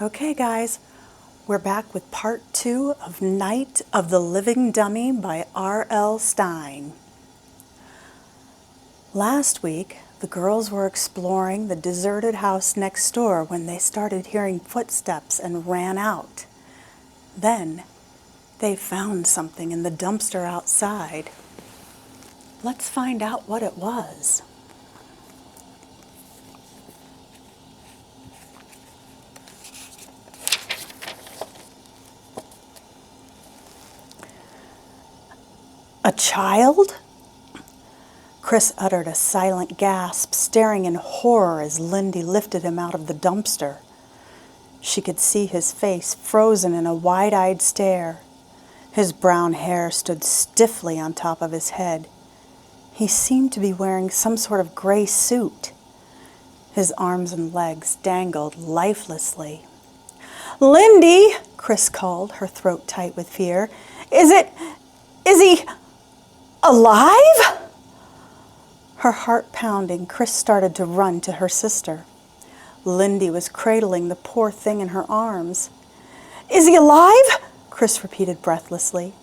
Okay, guys, we're back with part 2 of Night of the Living Dummy by R.L. Stine. Last week, the girls were exploring the deserted house next door when they started hearing footsteps and ran out. Then, they found something in the dumpster outside. Let's find out what it was. A child? Chris uttered a silent gasp, staring in horror as Lindy lifted him out of the dumpster. She could see his face frozen in a wide-eyed stare. His brown hair stood stiffly on top of his head. He seemed to be wearing some sort of gray suit. His arms and legs dangled lifelessly. "Lindy!" Chris called, her throat tight with fear. Is he alive?" Her heart pounding, Chris started to run to her sister. Lindy was cradling the poor thing in her arms. "Is he alive?" Chris repeated breathlessly.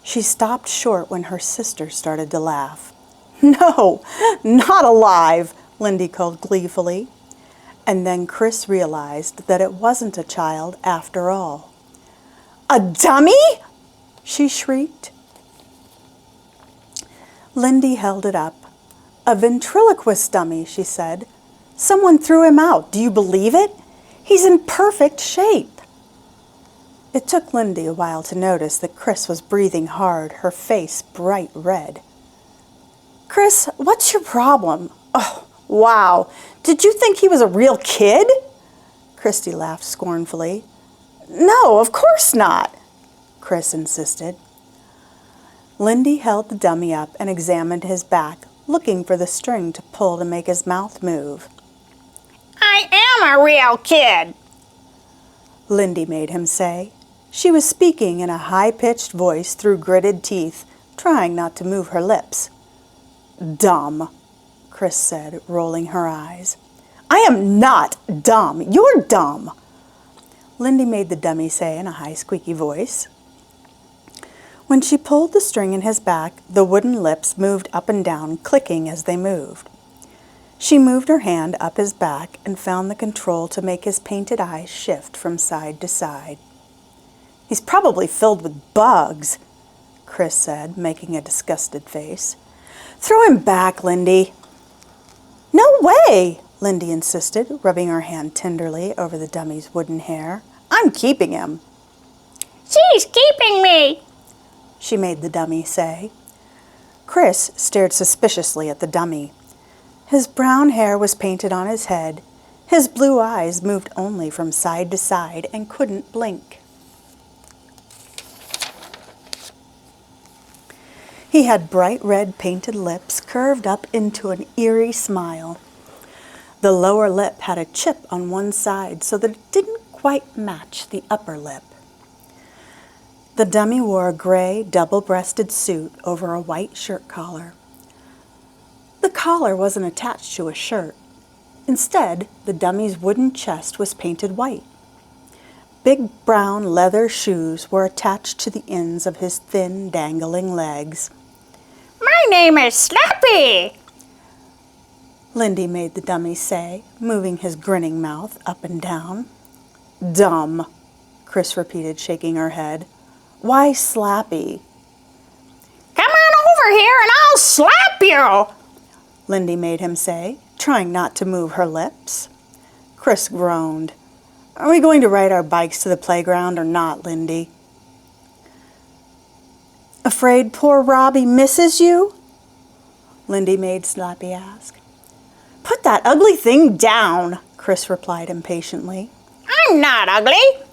She stopped short when her sister started to laugh. "No, not alive," Lindy called gleefully. And then Chris realized that it wasn't a child after all. "A dummy?" she shrieked. Lindy held it up. "A ventriloquist dummy," she said. "Someone threw him out. Do you believe it? He's in perfect shape." It took Lindy a while to notice that Chris was breathing hard, her face bright red. "Chris, what's your problem? Oh, wow. Did you think he was a real kid?" Christy laughed scornfully. "No, of course not," Chris insisted. Lindy held the dummy up and examined his back, looking for the string to pull to make his mouth move. "I am a real kid," Lindy made him say. She was speaking in a high-pitched voice through gritted teeth, trying not to move her lips. "Dumb," Chris said, rolling her eyes. "I am not dumb. You're dumb," Lindy made the dummy say in a high, squeaky voice. When she pulled the string in his back, the wooden lips moved up and down, clicking as they moved. She moved her hand up his back and found the control to make his painted eyes shift from side to side. "He's probably filled with bugs," Chris said, making a disgusted face. "Throw him back, Lindy." "No way," Lindy insisted, rubbing her hand tenderly over the dummy's wooden hair. "I'm keeping him." "She's keeping me," she made the dummy say. Chris stared suspiciously at the dummy. His brown hair was painted on his head. His blue eyes moved only from side to side and couldn't blink. He had bright red painted lips curved up into an eerie smile. The lower lip had a chip on one side so that it didn't quite match the upper lip. The dummy wore a gray, double-breasted suit over a white shirt collar. The collar wasn't attached to a shirt. Instead, the dummy's wooden chest was painted white. Big brown leather shoes were attached to the ends of his thin, dangling legs. "My name is Slappy," Lindy made the dummy say, moving his grinning mouth up and down. "Dumb," Chris repeated, shaking her head. "Why Slappy?" "Come on over here and I'll slap you," Lindy made him say, trying not to move her lips. Chris groaned. "Are we going to ride our bikes to the playground or not, Lindy?" "Afraid poor Robbie misses you?" Lindy made Slappy ask. "Put that ugly thing down," Chris replied impatiently. "I'm not ugly,"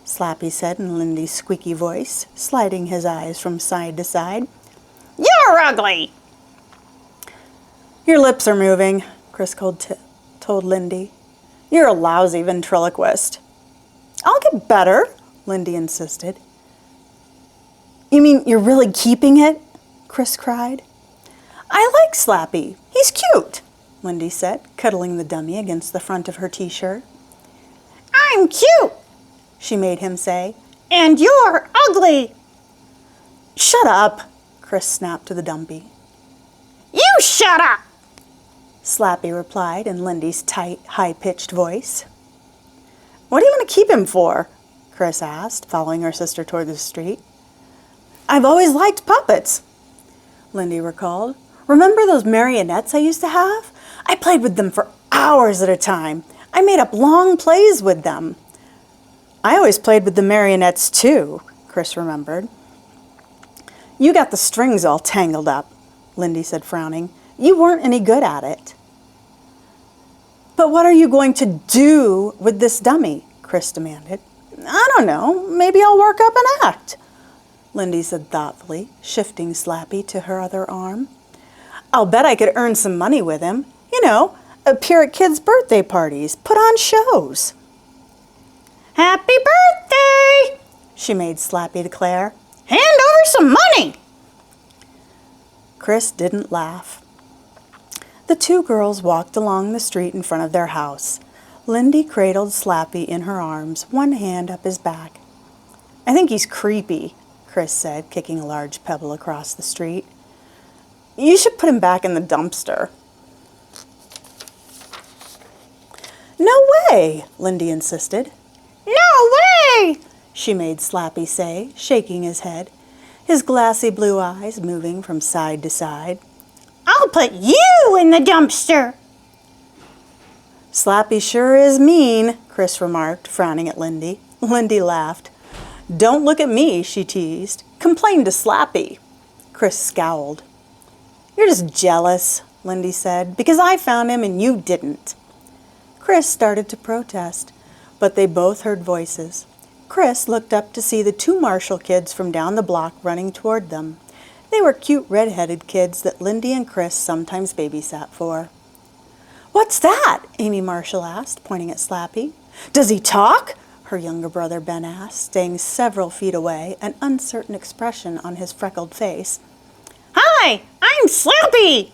Slappy said in Lindy's squeaky voice, sliding his eyes from side to side. "You're ugly." "Your lips are moving," Chris told Lindy. "You're a lousy ventriloquist." "I'll get better," Lindy insisted. "You mean you're really keeping it?" Chris cried. "I like Slappy. He's cute," Lindy said, cuddling the dummy against the front of her t-shirt. "I I'm cute, she made him say, and you're ugly. Shut up, Chris snapped to the dumpy. You shut up, Slappy replied in Lindy's tight, high-pitched voice. What are you going to keep him for? Chris asked, following her sister toward the street. I've always liked puppets, Lindy recalled. Remember those marionettes I used to have? I played with them for hours at a time. I made up long plays with them. I always played with the marionettes too, Chris remembered. You got the strings all tangled up, Lindy said, frowning. You weren't any good at it. But what are you going to do with this dummy? Chris demanded. I don't know. Maybe I'll work up an act, Lindy said thoughtfully, shifting Slappy to her other arm. I'll bet I could earn some money with him. You know, appear at kids' birthday parties, put on shows. Happy birthday, she made Slappy declare. Hand over some money. Chris didn't laugh. The two girls walked along the street in front of their house. Lindy cradled Slappy in her arms, one hand up his back. I think he's creepy, Chris said, kicking a large pebble across the street. You should put him back in the dumpster. No way, Lindy insisted. No way, she made Slappy say, shaking his head, his glassy blue eyes moving from side to side. I'll put you in the dumpster. Slappy sure is mean, Chris remarked, frowning at Lindy. Lindy laughed. Don't look at me, she teased. Complain to Slappy. Chris scowled. You're just jealous, Lindy said, because I found him and you didn't. Chris started to protest, but they both heard voices. Chris looked up to see the two Marshall kids from down the block running toward them. They were cute red-headed kids that Lindy and Chris sometimes babysat for. What's that? Amy Marshall asked, pointing at Slappy. Does he talk? Her younger brother Ben asked, staying several feet away, an uncertain expression on his freckled face. Hi, I'm Slappy,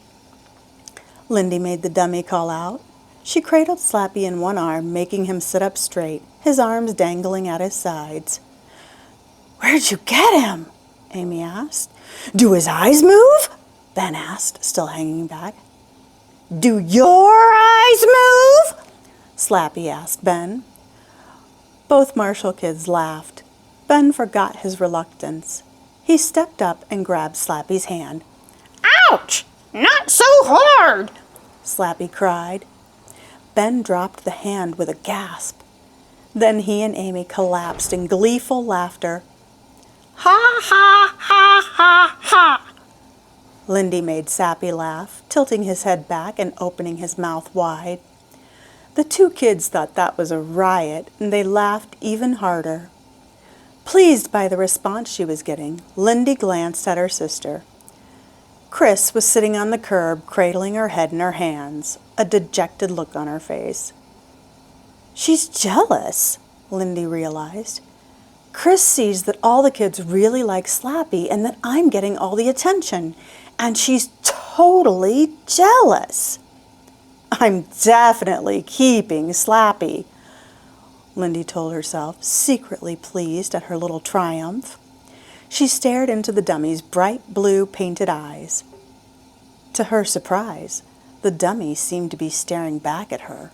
Lindy made the dummy call out. She cradled Slappy in one arm, making him sit up straight, his arms dangling at his sides. Where'd you get him? Amy asked. Do his eyes move? Ben asked, still hanging back. Do your eyes move? Slappy asked Ben. Both Marshall kids laughed. Ben forgot his reluctance. He stepped up and grabbed Slappy's hand. Ouch! Not so hard! Slappy cried. Ben dropped the hand with a gasp. Then he and Amy collapsed in gleeful laughter. Ha ha ha ha ha! Lindy made Slappy laugh, tilting his head back and opening his mouth wide. The two kids thought that was a riot, and they laughed even harder. Pleased by the response she was getting, Lindy glanced at her sister. Chris was sitting on the curb, cradling her head in her hands, a dejected look on her face. She's jealous, Lindy realized. Chris sees that all the kids really like Slappy and that I'm getting all the attention, and she's totally jealous. I'm definitely keeping Slappy, Lindy told herself, secretly pleased at her little triumph. She stared into the dummy's bright blue painted eyes. To her surprise, the dummy seemed to be staring back at her,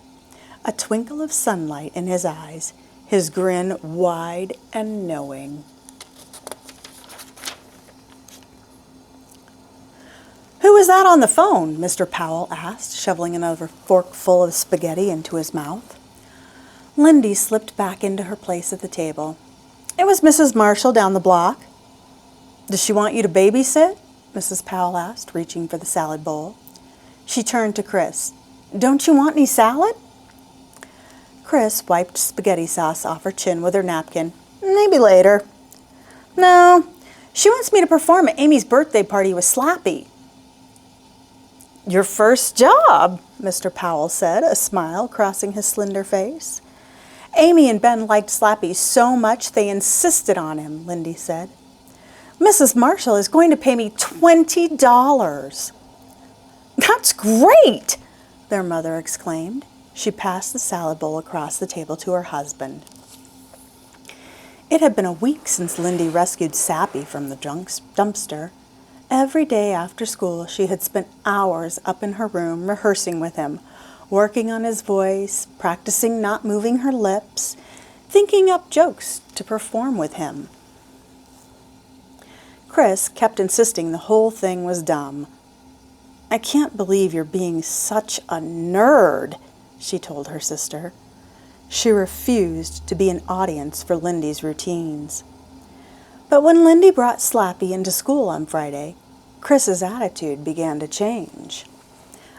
a twinkle of sunlight in his eyes, his grin wide and knowing. Who is that on the phone? Mr. Powell asked, shoveling another forkful of spaghetti into his mouth. Lindy slipped back into her place at the table. It was Mrs. Marshall down the block. Does she want you to babysit? Mrs. Powell asked, reaching for the salad bowl. She turned to Chris. Don't you want any salad? Chris wiped spaghetti sauce off her chin with her napkin. Maybe later. No, she wants me to perform at Amy's birthday party with Slappy. Your first job, Mr. Powell said, a smile crossing his slender face. Amy and Ben liked Slappy so much they insisted on him, Lindy said. Mrs. Marshall is going to pay me $20. That's great, their mother exclaimed. She passed the salad bowl across the table to her husband. It had been a week since Lindy rescued Sappy from the dumpster. Every day after school, she had spent hours up in her room rehearsing with him, working on his voice, practicing not moving her lips, thinking up jokes to perform with him. Chris kept insisting the whole thing was dumb. "I can't believe you're being such a nerd," she told her sister. She refused to be an audience for Lindy's routines. But when Lindy brought Slappy into school on Friday, Chris's attitude began to change.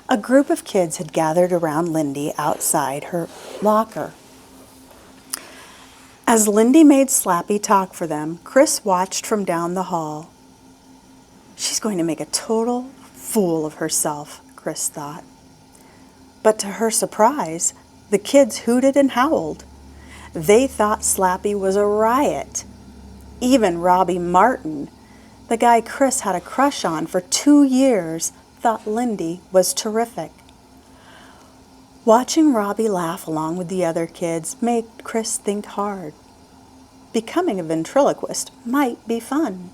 A group of kids had gathered around Lindy outside her locker. As Lindy made Slappy talk for them, Chris watched from down the hall. "She's going to make a total fool of herself," Chris thought. But to her surprise, the kids hooted and howled. They thought Slappy was a riot. Even Robbie Martin, the guy Chris had a crush on for 2 years, thought Lindy was terrific. Watching Robbie laugh along with the other kids made Chris think hard. Becoming a ventriloquist might be fun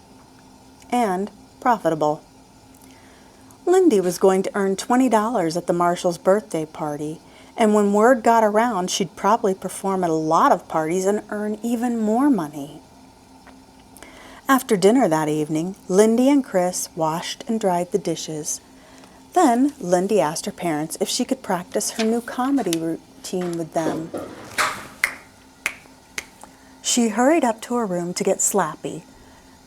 and profitable. Lindy was going to earn $20 at the Marshall's birthday party, and when word got around, she'd probably perform at a lot of parties and earn even more money. After dinner that evening, Lindy and Chris washed and dried the dishes. Then Lindy asked her parents if she could practice her new comedy routine with them. She hurried up to her room to get Slappy.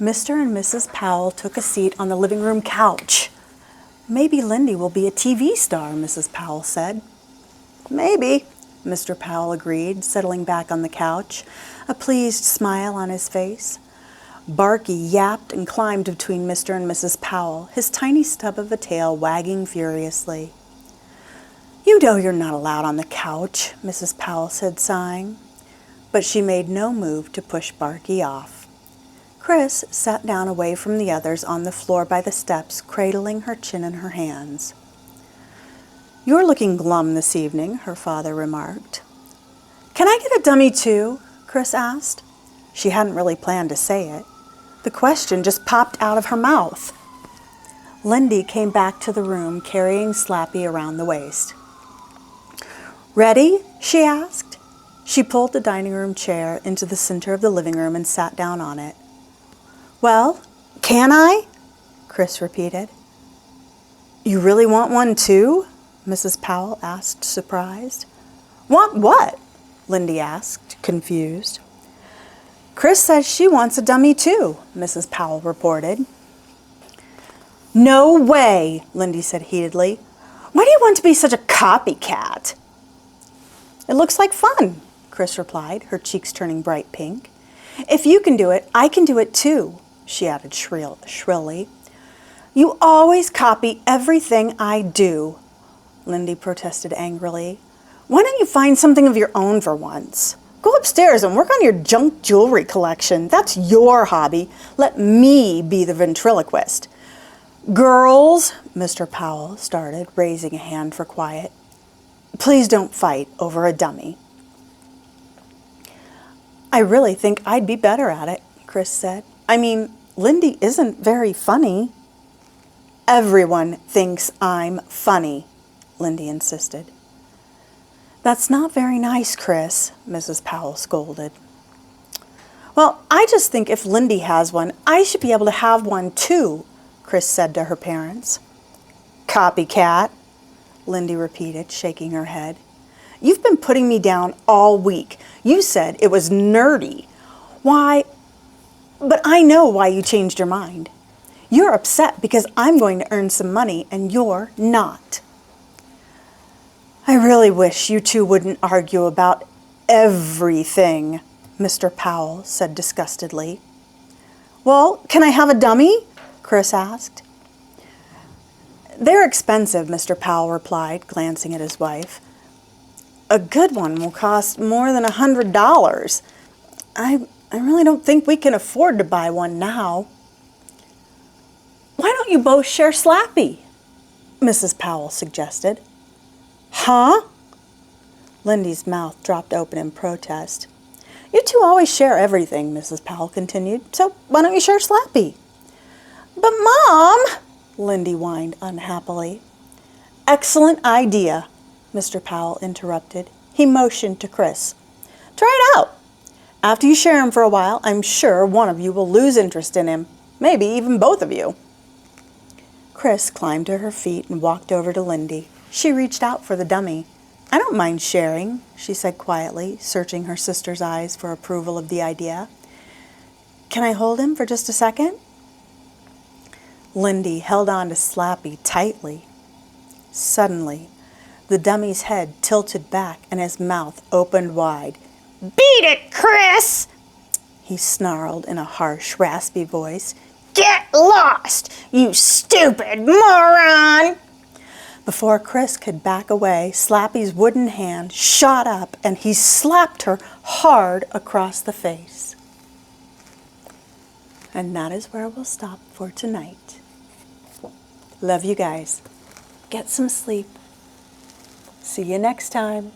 Mr. and Mrs. Powell took a seat on the living room couch. "Maybe Lindy will be a TV star," Mrs. Powell said. "Maybe," Mr. Powell agreed, settling back on the couch, a pleased smile on his face. Barky yapped and climbed between Mr. and Mrs. Powell, his tiny stub of a tail wagging furiously. "You know you're not allowed on the couch," Mrs. Powell said, sighing. But she made no move to push Barky off. Chris sat down away from the others on the floor by the steps, cradling her chin in her hands. "You're looking glum this evening," her father remarked. "Can I get a dummy too?" Chris asked. She hadn't really planned to say it. The question just popped out of her mouth. Lindy came back to the room carrying Slappy around the waist. "Ready?" she asked. She pulled the dining room chair into the center of the living room and sat down on it. "Well, can I?" Chris repeated. "You really want one too?" Mrs. Powell asked, surprised. "Want what?" Lindy asked, confused. "Chris says she wants a dummy too," Mrs. Powell reported. "No way," Lindy said heatedly. "Why do you want to be such a copycat?" "It looks like fun," Chris replied, her cheeks turning bright pink. "If you can do it, I can do it too," she added shrilly. "You always copy everything I do," Lindy protested angrily. "Why don't you find something of your own for once? Go upstairs and work on your junk jewelry collection. That's your hobby. Let me be the ventriloquist." "Girls," Mr. Powell started, raising a hand for quiet. "Please don't fight over a dummy." "I really think I'd be better at it," Chris said. "I mean, Lindy isn't very funny." "Everyone thinks I'm funny," Lindy insisted. "That's not very nice, Chris," Mrs. Powell scolded. "Well, I just think if Lindy has one, I should be able to have one too," Chris said to her parents. "Copycat," Lindy repeated, shaking her head. "You've been putting me down all week. You said it was nerdy. Why? But I know why you changed your mind. You're upset because I'm going to earn some money and you're not." "I really wish you two wouldn't argue about everything," Mr. Powell said disgustedly. "Well, can I have a dummy?" Chris asked. "They're expensive," Mr. Powell replied, glancing at his wife. "A good one will cost more than $100. I really don't think we can afford to buy one now." "Why don't you both share Slappy?" Mrs. Powell suggested. "Huh?" Lindy's mouth dropped open in protest. You two always share everything, Mrs. Powell continued, so why don't you share Slappy? But Mom, Lindy whined unhappily. Excellent idea, Mr. Powell interrupted. He motioned to Chris. Try it out. After you share him for a while, I'm sure one of you will lose interest in him. Maybe even both of you. Chris climbed to her feet and walked over to Lindy. She reached out for the dummy. I don't mind sharing, she said quietly, searching her sister's eyes for approval of the idea. Can I hold him for just a second? Lindy held on to Slappy tightly. Suddenly, the dummy's head tilted back and his mouth opened wide. beat it, Chris, He snarled in a harsh, raspy voice. Get lost, you stupid moron! Before Chris could back away, Slappy's wooden hand shot up and he slapped her hard across the face. And that is where we'll stop for tonight. Love you guys. Get some sleep. See you next time.